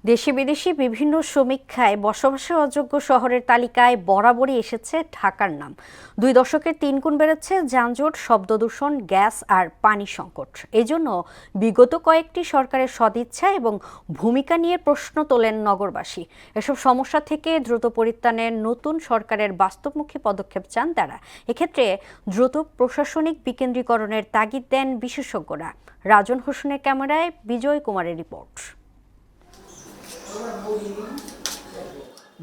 দেশি বিদেশি বিভিন্ন সমীক্ষায় বসবাসের অযোগ্য শহরের তালিকায় বরাবরই এসেছে ঢাকার নাম। 2 দশকে 3 গুণ বেড়েছে যানজট, শব্দদূষণ, গ্যাস আর পানি সংকট। এজন্য বিগত কয়েকটি সরকারের সদিচ্ছা এবং ভূমিকা নিয়ে প্রশ্ন তোলেন নগরবাসী। এসব সমস্যা থেকে দ্রুত পরিত্রাণের নতুন সরকারের বাস্তবমুখী পদক্ষেপ চান তারা। এক্ষেত্রে দ্রুত প্রশাসনিক বিকেন্দ্রীকরণের তাগিদ দেন বিশেষজ্ঞরা। রাজন হোসেনের ক্যামেরায় বিজয় কুমারের রিপোর্ট।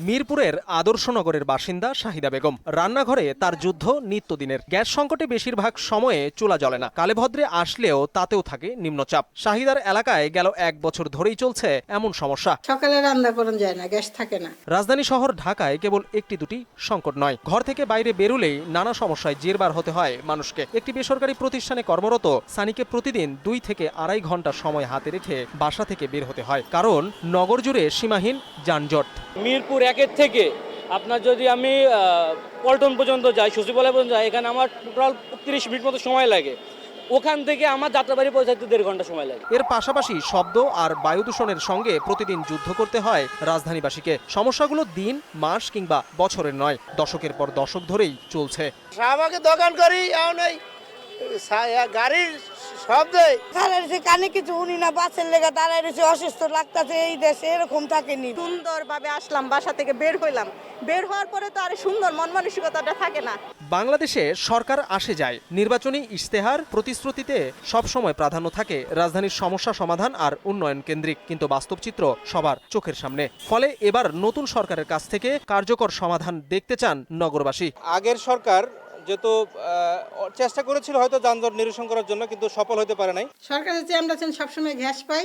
মিরপুরের আদর্শনগরের বাসিন্দা শাহিদা বেগম। রান্নাঘরে তার যুদ্ধ নিত্যদিনের। গ্যাস সংকটে বেশিরভাগ সময়ে চুলা জ্বলে না। কালেভদ্রে আসলেও তাতেও থাকে নিম্নচাপ। শাহিদার এলাকায় গেল 1 বছর ধরেই চলছে এমন সমস্যা। সকালে রান্না করা যায় না, গ্যাস থাকে না। রাজধানী শহর ঢাকায় কেবল একটি দুটি সংকট নয়, ঘর থেকে বাইরে বেরোলেই নানা সমস্যায় জেরবার হতে হয় মানুষকে। একটি বেসরকারি প্রতিষ্ঠানে কর্মরত সানিকে প্রতিদিন 2 থেকে 2.5 ঘন্টা সময় হাতে রেখে বাসা থেকে বের হতে হয়, কারণ নগর জুড়ে সীমাহীন যানজট। মিরপুর 1 থেকে আপনার যদি আমি পল্টন পর্যন্ত যাই, সচিবালয় পর্যন্ত যাই, এখানে আমার টোটাল 30 মিনিট মতো সময় লাগে। ওখান থেকে আমার যাত্রাবাড়ি পৌঁছাতে 1.5 ঘন্টা সময় লাগে। এর পাশাপাশি শব্দ আর বায়ু দূষণের সঙ্গে প্রতিদিন যুদ্ধ করতে হয় রাজধানীবাসীকে। সমস্যাগুলো দিন, মাস কিংবা বছরের নয়, দশকের পর দশক ধরেই চলছে। শাহবাগে দোকান করি, এখন এই গাড়ির শব্দে কানে কিছু উনি না, বাসের লেগে দাঁড়ায় রয়েছে, অসুস্থ লাগতেছে। এই দেশে এরকম থাকেনি। সুন্দরভাবে আসলাম, বাসা থেকে বের হইলাম। বের হওয়ার পরে তো আর সুন্দর মন মানসিকতাটা থাকে না। বাংলাদেশে সরকার আসে যায়, নির্বাচনী ইশতেহার প্রতিশ্রুতিতে সবসময় প্রাধান্য থাকে রাজধানীর সমস্যা সমাধান আর উন্নয়ন কেন্দ্রিক, কিন্তু বাস্তব চিত্র সবার চোখের সামনে। ফলে এবার নতুন সরকারের কাছ থেকে কার্যকর সমাধান দেখতে চান নগরবাসী। আগের সরকার যেহেতু চেষ্টা করেছিল হয়তো যানজট নিরসন করার জন্য, কিন্তু সফল হতে পারে নাই। সরকারের যে আমরা সবসময় গ্যাস পাই,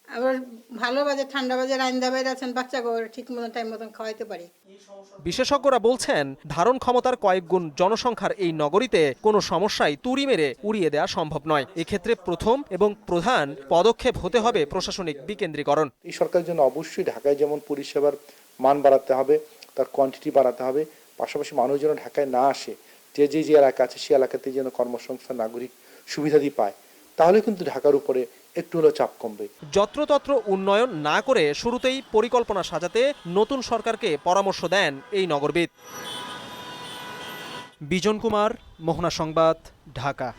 আবার ভালো বাজে, ঠান্ডা বাজে, রান্দা বাইরে আছেন, বাচ্চাকে ঠিক মতো টাইম মতন খাওয়াইতে পারি। বিশেষজ্ঞরা বলছেন, ধারণ ক্ষমতার কয়েক গুণ জনসংখ্যার এই নগরীতে কোনো সমস্যাই তুড়ি মেরে উড়িয়ে দেওয়া সম্ভব নয়। এক্ষেত্রে প্রথম এবং প্রধান পদক্ষেপ হতে হবে প্রশাসনিক বিকেন্দ্রীকরণ। এই সরকারের জন্য অবশ্যই ঢাকায় যেমন পরিষেবার মান বাড়াতে হবে, তার কোয়ান্টিটি বাড়াতে হবে, পাশাপাশি মানুষ যেন ঢাকায় না আসে, যে এলাকা আছে সেই এলাকাতে যেন কর্মসংস্থান, নাগরিক সুবিধাদি পায়, তাহলে কিন্তু ঢাকার উপরে একটু হলেও চাপ কমবে। যত্রতত্র উন্নয়ন না করে শুরুতেই পরিকল্পনা সাজাতে নতুন সরকারকে পরামর্শ দেন এই নগরবিদ। বিজন কুমার, মোহনা সংবাদ, ঢাকা।